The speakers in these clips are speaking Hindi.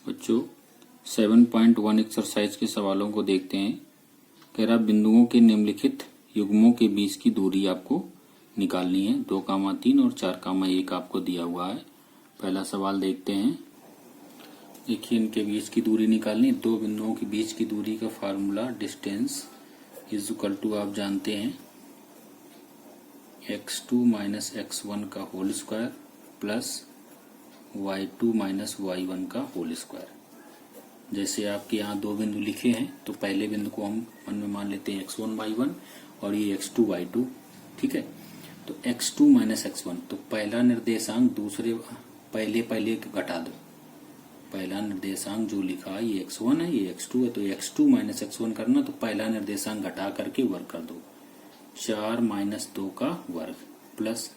बच्चों 7.1 एक्सरसाइज के सवालों को देखते हैं। कह रहा बिंदुओं के निम्नलिखित युग्मों के बीच की दूरी आपको निकालनी है। 2,3 और 4,1 आपको दिया हुआ है। पहला सवाल देखते हैं। देखिए इनके बीच की दूरी निकालनी। दो बिंदुओं के बीच की दूरी का formula distance is equal to आप जानते हैं x2 माइनस x1 का whole square plus y2 minus y1 का होल स्क्वायर। जैसे आपके यहाँ दो बिंदु लिखे हैं तो पहले बिंदु को हम मन में मान लेते हैं x1 y1 और ये x2 y2। ठीक है, तो x2 माइनस x1, तो पहला निर्देशांक दूसरे पहले घटा दो। पहला निर्देशांक जो लिखा है ये x1 है, ये x2 है, तो x2 माइनस x1 करना, तो पहला निर्देशांक घटा करके वर्ग कर दो। 4 माइनस 2 का वर्ग प्लस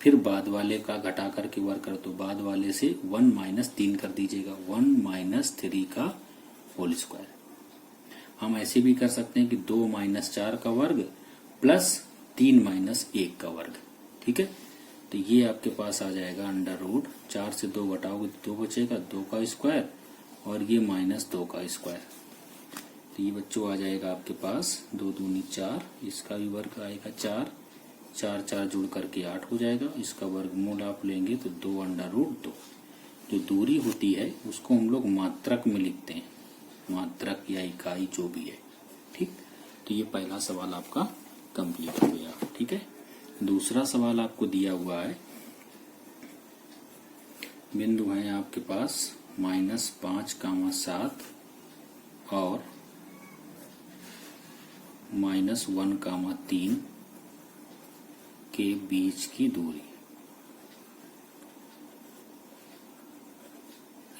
फिर बाद वाले का घटा करके वर्ग कर दो। बाद वाले से 1 माइनस 3 कर दीजिएगा, 1 माइनस 3 का होल स्क्वायर। हम ऐसे भी कर सकते हैं कि 2 माइनस 4 का वर्ग प्लस 3 माइनस 1 का वर्ग। ठीक है, तो ये आपके पास आ जाएगा अंडर रूट 4 से 2 घटाओगे तो 2 बचेगा, 2 का स्क्वायर और ये माइनस 2 का स्क्वायर। तो ये बच्चों आ जाएगा आपके पास 2 दूनी 4, इसका भी वर्ग आएगा 4, 4 जुड़ करके 8 हो जाएगा। इसका वर्गमूल आप लेंगे तो 2 अंडर रूट 2। जो दूरी होती है उसको हम लोग मात्रक में लिखते हैं, मात्रक या इकाई जो भी है। ठीक, तो ये पहला सवाल आपका कंप्लीट हो गया। ठीक है, दूसरा सवाल आपको दिया हुआ है। बिंदु है आपके पास -5,7 और -1,3 के बीच की दूरी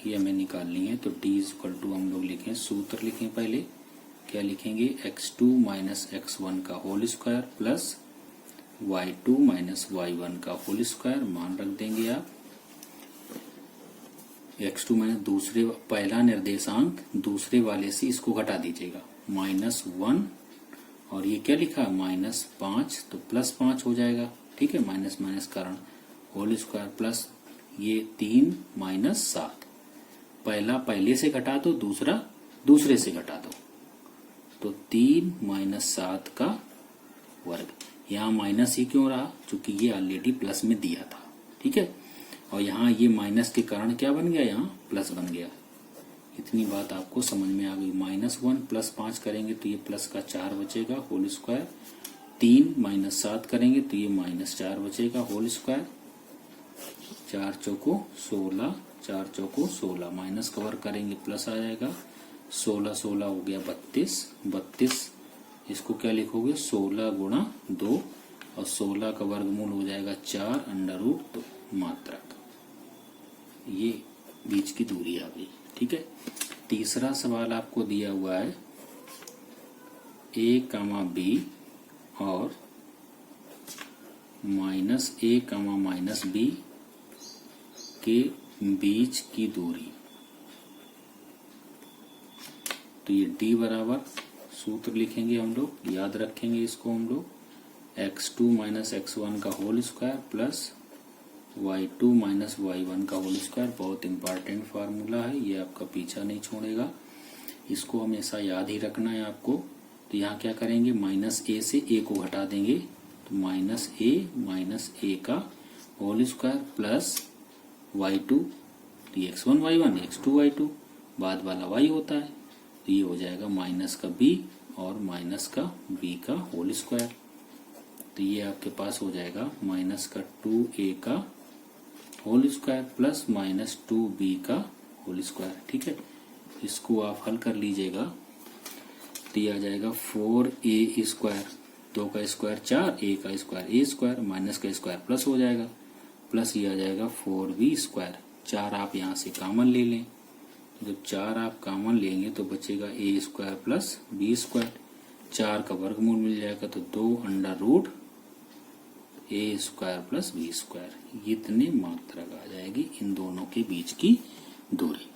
ये हमें निकालनी है। तो d इक्वल टू हम लोग लिखें, सूत्र लिखें। पहले क्या लिखेंगे, x2 माइनस x1 का whole square plus y2 minus y1 का होल स्क्वायर। मान रख देंगे आप। x2 माइनस दूसरे पहला निर्देशांक दूसरे वाले से इसको घटा दीजिएगा, -1 और ये क्या लिखा -5, तो +5 हो जाएगा। ठीक है, माइनस माइनस कारण होल स्क्वायर प्लस ये 3 माइनस 7। पहला पहले से घटा दो, दूसरा दूसरे से घटा दो, तो 3 माइनस 7 का वर्ग। यहाँ माइनस ही क्यों रहा, क्योंकि ये ऑलरेडी प्लस में दिया था। ठीक है, और यहाँ ये माइनस के कारण क्या बन गया, यहाँ प्लस बन गया। इतनी बात आपको समझ में आ गई। -1 प्लस 5 करेंगे तो ये प्लस का 4 बचेगा होल स्क्वायर। 3 माइनस 7 करेंगे तो ये -4 बचेगा होल स्क्वायर। 4 चौको 16, 4 चौको 16, माइनस कवर करेंगे प्लस आ जाएगा। 16 हो गया 32। इसको क्या लिखोगे, 16 गुणा 2 और 16 का वर्गमूल हो जाएगा 4 अंडर रूट 2 मात्रक। ये बीच की दूरी आ गई। ठीक है, तीसरा सवाल आपको दिया हुआ है a, b और -a, -b के बीच की दूरी। तो ये d बराबर सूत्र लिखेंगे हम लोग, याद रखेंगे इसको हम लोग, x2 माइनस x1 का whole square plus y2 minus y1 का होल स्क्वायर। बहुत इंपॉर्टेंट फार्मूला है, ये आपका पीछा नहीं छोड़ेगा, इसको हमेशा याद ही रखना है आपको। तो यहाँ क्या करेंगे, -a से a को घटा देंगे, तो -a का होल स्क्वायर प्लस y2, तो x1 y1 x2 y2, बाद वाला y होता है, तो ये हो जाएगा माइनस का b और माइनस का b का होल स्क्वायर। तो ये आपके पास हो जाएगा माइनस का 2a का होल स्क्वायर प्लस -2b का होल स्क्वायर। ठीक है, इसको आप हल कर लीजिएगा तो ये आ जाएगा 4a स्क्वायर, 2 का स्क्वायर 4, a का स्क्वायर a स्क्वायर, माइनस का स्क्वायर प्लस हो जाएगा, प्लस ये आ जाएगा 4b स्क्वायर। 4 आप यहाँ से कॉमन ले लें, जब 4 आप कॉमन लेंगे तो बचेगा a square plus b square. 4 का वर्गमूल मिल जाएगा तो 2 under root a square plus b square. इतने मात्रक आ जाएगी इन दोनों के बीच की दूरी।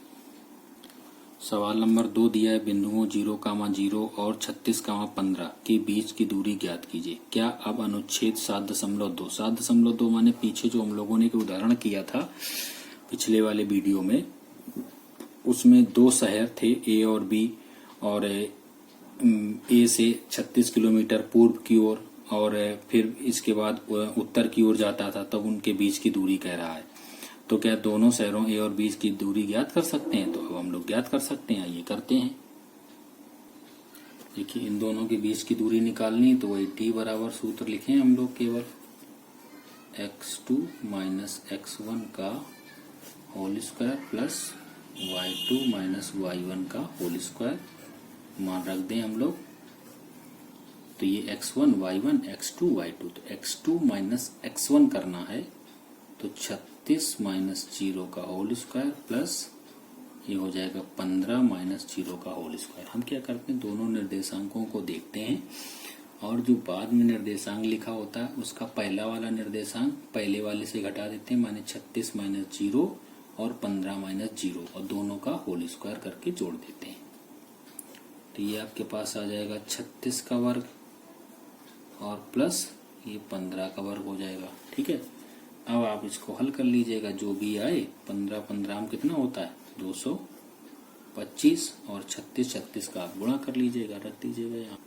सवाल नंबर 2 दिया है, बिंदुओं 0,0 और 36,15 के बीच की दूरी ज्ञात कीजिए। क्या अब अनुच्छेद 7.2 माने पीछे जो हम लोगों ने उदाहरण किया था पिछले वाले वीडियो में, उसमें दो शहर थे ए और बी, और ए से 36 किलोमीटर पूर्व की ओर और फिर इसके बाद उत्तर की ओर जाता था, तब उनके बीच की दूरी कह रहा है। तो क्या दोनों शहरों ए और बी की दूरी ज्ञात कर सकते हैं? तो अब हम लोग ज्ञात कर सकते हैं, ये करते हैं। देखिए इन दोनों के बीच की दूरी निकालनी, तो वही t बराबर सूत्र लिखें हम लोग केवल x2 माइनस x1 का whole square plus y2 minus y1 का होल स्क्वायर मान रख दें हम लोग। तो ये x1 y1 x2 y2, तो x2 माइनस x1 करना है, तो 36 माइनस 0 का होल स्क्वायर प्लस ये हो जाएगा 15 माइनस 0 का होल स्क्वायर। हम क्या करते हैं, दोनों निर्देशांकों को देखते हैं और जो बाद में निर्देशांक लिखा होता है उसका पहला वाला निर्देशांक पहले वाले से घटा देते हैं, माने 36 माइनस 0 और 15 माइनस 0, और दोनों का होल स्क्वायर करके जोड़ देते हैं। तो ये आपके पास आ जाएगा 36 का वर्ग और प्लस ये 15 का वर्ग हो जाएगा। ठीक है, अब आप इसको हल कर लीजिएगा, जो भी आए 15 में कितना होता है 225 और 36 का आप गुणा कर लीजिएगा, रख दीजिएगा यहाँ।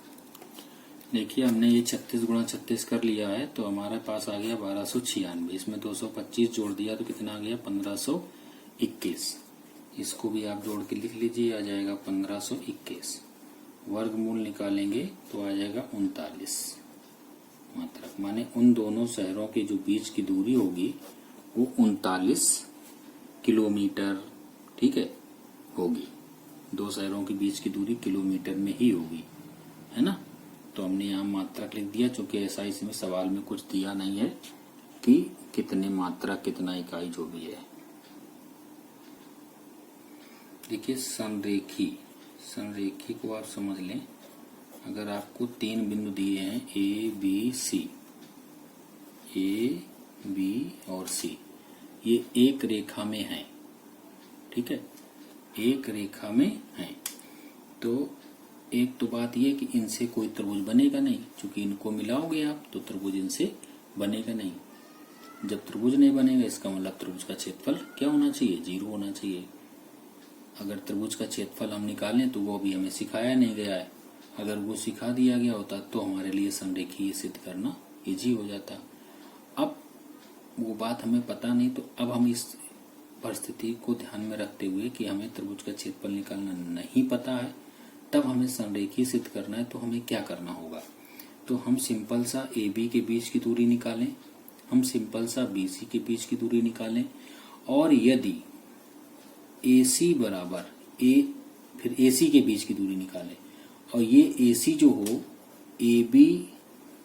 देखिए हमने ये 36 गुणा 36 कर लिया है, तो हमारे पास आ गया 1296। इसमें 225 जोड़ दिया तो कितना आ गया 1521। इसको भी आप जोड़ के लिख लीजिए, आ जाएगा 1521। वर्गमूल निकालेंगे तो आ जाएगा 39 मात्रक, माने उन दोनों शहरों के जो बीच की दूरी होगी वो 39 किलोमीटर, ठीक है, होगी। दो शहरों के बीच की दूरी किलोमीटर में ही होगी, है ना। तो हमने यहाँ मात्रक लिख दिया, चूंकि ऐसा इसमें सवाल में कुछ दिया नहीं है कि कितने मात्रक कितना इकाई जो भी है। देखिए संरेखी को आप समझ लें। अगर आपको 3 बिंदु दिए हैं ए बी और सी, ये एक रेखा में हैं, ठीक है, एक रेखा में हैं, तो एक तो बात यह कि इनसे कोई त्रिभुज बनेगा नहीं, क्योंकि इनको मिलाओगे आप तो त्रिभुज इनसे बनेगा नहीं। जब त्रिभुज नहीं बनेगा इसका मतलब त्रिभुज का क्षेत्रफल क्या होना चाहिए, 0 होना चाहिए। अगर त्रिभुज का क्षेत्रफल हम निकालें तो वो भी हमें सिखाया नहीं गया है। अगर वो सिखा दिया गया होता तो हमारे लिए संरेखीय सिद्ध करना इजी हो जाता। अब वो बात हमें पता नहीं, तो अब हम इस परिस्थिति को ध्यान में रखते हुए कि हमें त्रिभुज का क्षेत्रफल निकालना नहीं पता है, तब हमें संरेखीय सिद्ध करना है, तो हमें क्या करना होगा। तो हम सिंपल सा ए बी के बीच की दूरी निकालें, हम सिंपल सा बी सी के बीच की दूरी निकालें, और यदि ए सी बराबर ए, फिर ए सी के बीच की दूरी निकालें, और ये ए सी जो हो A B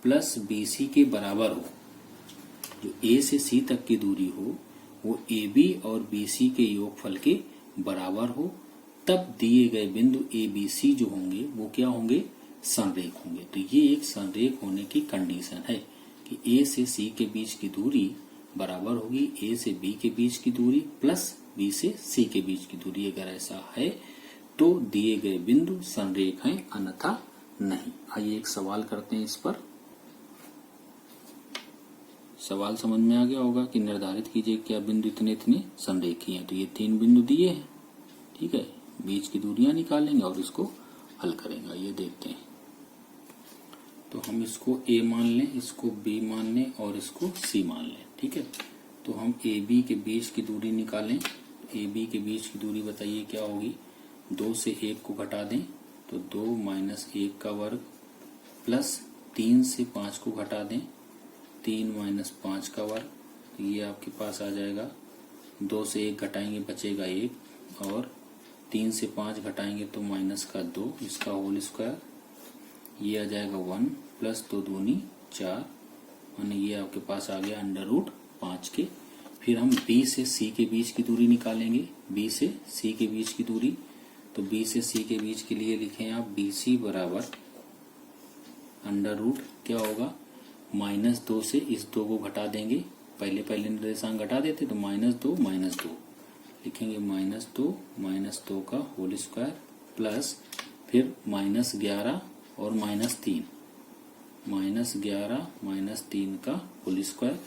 plus B C के बराबर हो, जो ए से सी तक की दूरी हो वो ए बी और बी सी के योगफल के बराबर हो, तब दिए गए बिंदु ए बी सी जो होंगे वो क्या होंगे, संरेख होंगे। तो ये एक संरेख होने की कंडीशन है कि ए से सी के बीच की दूरी बराबर होगी ए से बी के बीच की दूरी प्लस बी से सी के बीच की दूरी। अगर ऐसा है तो दिए गए बिंदु संरेख हैं, अन्यथा नहीं। आइए एक सवाल करते हैं इस पर। सवाल समझ में आ गया होगा कि निर्धारित कीजिए क्या बिंदु इतने इतने संरेखीय हैं। तो ये 3 बिंदु दिए हैं, ठीक है, बीच की दूरियां निकालेंगे और इसको हल करेंगे। ये देखते हैं। तो हम इसको ए मान लें, इसको बी मान लें और इसको सी मान लें, ठीक है। तो हम ए बी के बीच की दूरी निकालें। ए बी के बीच की दूरी बताइए क्या होगी, 2 से 1 को घटा दें तो 2 माइनस 1 का वर्ग प्लस 3 से 5 को घटा दें 3 माइनस 5 का वर्ग। तो ये आपके पास आ जाएगा, 2 से 1 घटाएंगे बचेगा 1, और 3 से 5 घटाएंगे तो माइनस का 2, इसका होल स्क्वायर। ये आ जाएगा 1 प्लस 2 दूनी 4, यानी ये आपके पास आ गया अंडर रूट 5 के। फिर हम बी से सी के बीच की दूरी निकालेंगे, बी से सी के बीच की दूरी। तो बी से सी के बीच के लिए लिखें आप बी सी बराबर अंडर रूट क्या होगा, -2 से इस 2 को घटा देंगे, पहले निर्देशांक घटा देते तो -2 लिखेंगे, -2 का होल स्क्वायर प्लस फिर -11 और -3, -11 का होल स्क्वायर।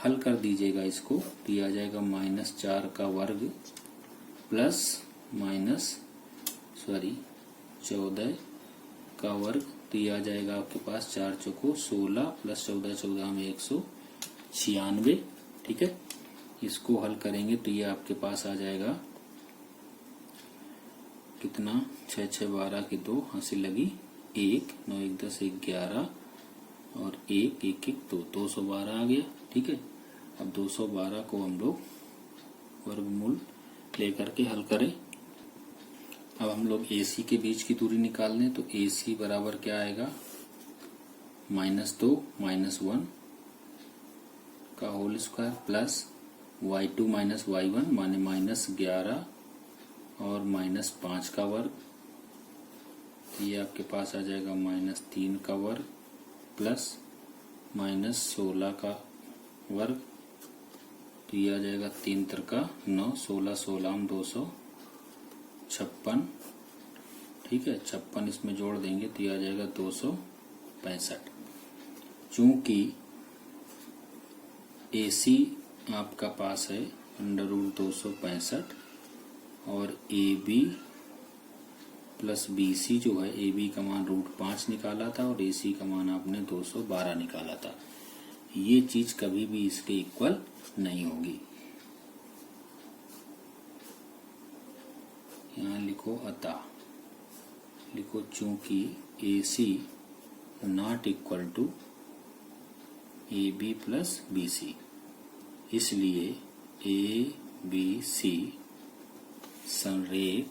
हल कर दीजिएगा इसको, तो आ जाएगा -4 का वर्ग प्लस 14 का वर्ग, तो ये आ जाएगा आपके पास 4 चौको 16 प्लस 14 14 में 196। ठीक है, इसको हल करेंगे तो ये आपके पास आ जाएगा कितना, 6 6 12 की 2, हंसी लगी 1, 9 1 10 1 11 और 1 1 1 2, 212 आ गया। ठीक है, अब 212 को हम लोग वर्गमूल लेकर के हल करें। अब हम लोग AC के बीच की दूरी निकाल लें तो AC बराबर क्या आएगा, -2 -1 का whole square plus y2 minus y1 माने -11 और -5 का वर्ग, ये आपके पास आ जाएगा -3 का वर्ग प्लस -16 का वर्ग, तो ये आ जाएगा 3 त्रिका 9, 16 16 256। ठीक है, 56 इसमें जोड़ देंगे तो ये आ जाएगा 265। चूंकि AC आपका पास है √265 और AB प्लस BC जो है, AB का मान √5 निकाला था और AC का मान आपने 212 निकाला था, ये चीज कभी भी इसके इक्वल नहीं होगी। यहाँ लिखो अतः, लिखो चूंकि AC not equal to AB plus BC, इसलिए ABC संरेख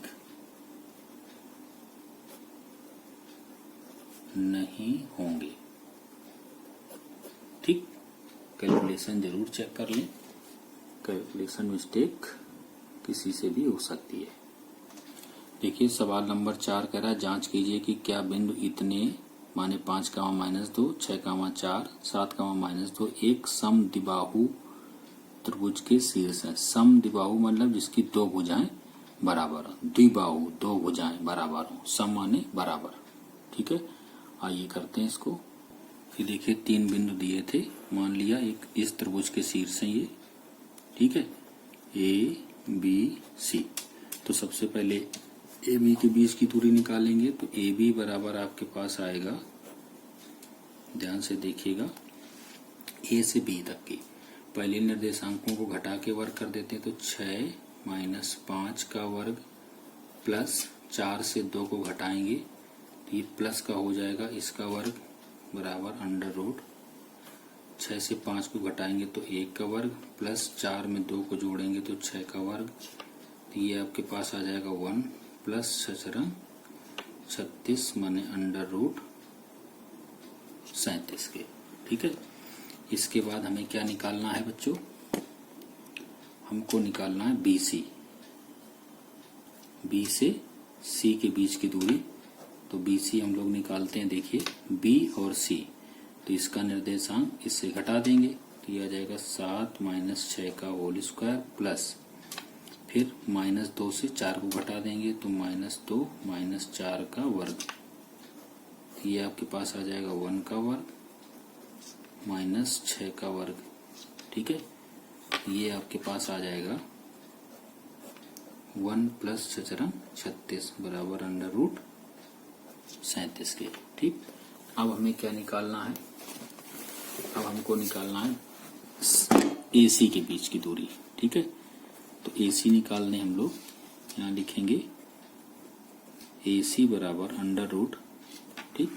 नहीं होंगे। ठीक, कैलकुलेशन जरूर चेक कर लें, कैलकुलेशन मिस्टेक किसी से भी हो सकती है। देखिए सवाल नंबर 4 कह रहा है जांच कीजिए कि क्या बिंदु इतने माने 5, -2, 6, 4, 7, -2 एक समद्विबाहु त्रिभुज के शीर्ष है। समद्विबाहु मतलब जिसकी दो भुजाएं बराबर हो, द्विबाहु दो भुजाएं बराबर हो, सम माने बराबर। ठीक है, आइए करते हैं इसको। फिर देखिए 3 बिंदु दिए थे, मान लिया एक इस त्रिभुज के शीर्ष है ये। ठीक है, ABC, तो सबसे पहले AB के बीच की दूरी निकालेंगे तो AB बराबर आपके पास आएगा, ध्यान से देखिएगा, A से B तक की पहले निर्देशांकों को घटा के वर्ग कर देते हैं तो 6 - 5 का वर्ग प्लस 4 से 2 को घटाएंगे तो ये प्लस का हो जाएगा, इसका वर्ग बराबर √ 6 से 5 को घटाएंगे तो 1 का वर्ग प्लस 4 में 2 को जोड़ेंगे तो 6 का वर्ग, तो ये आपके पास आ जाएगा 1 प्लस 6 36 माने √ 37 के। ठीक है, इसके बाद हमें क्या निकालना है बच्चों, हमको निकालना है BC, B से C के बीच की दूरी, तो BC हम लोग निकालते हैं। देखिए B और C, तो इसका निर्देशांक इससे घटा देंगे तो ये आ जाएगा 7 - 6 का होल स्क्वायर प्लस फिर -2 से 4 को घटा देंगे तो -2 - 4 का वर्ग, ये आपके पास आ जाएगा 1 का वर्ग -6 का वर्ग। ठीक है, ये आपके पास आ जाएगा 1 प्लस 6 36 बराबर √ 37 के। ठीक, अब हमें क्या निकालना है, अब हमको निकालना है AC के बीच की दूरी। ठीक है, तो AC निकालने हम लोग यहाँ लिखेंगे AC बराबर √ ठीक,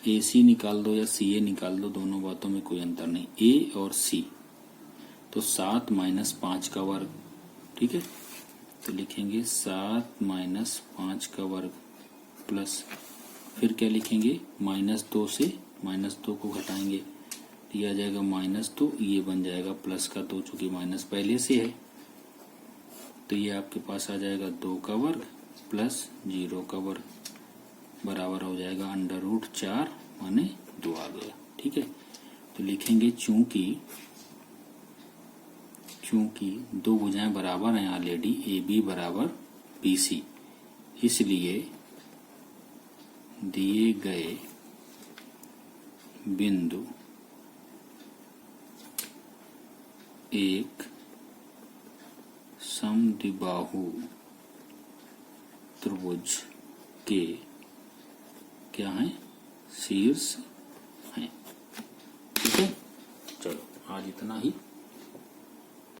AC निकाल दो या CA निकाल दो, दोनों बातों में कोई अंतर नहीं, A और C, तो 7 - 5 का वर्ग। ठीक है, तो लिखेंगे 7 - 5 का वर्ग प्लस फिर क्या लिखेंगे, -2 से -2 को घटाएंगे तो ये आ जाएगा -2, ये बन जाएगा प्लस का 2, चूंकि माइनस पहले से है तो ये आपके पास आ जाएगा 2 का वर्ग प्लस 0 का वर्ग बराबर हो जाएगा √ 4 माने 2 आ गया। ठीक है, तो लिखेंगे चूंकि दो भुजाएं बराबर हैं ऑलरेडी, AB बराबर BC, इसलिए दिए गए बिंदु एक समद्विबाहु त्रिभुज के क्या है, शीर्ष हैं। ठीक है, चलो आज इतना ही।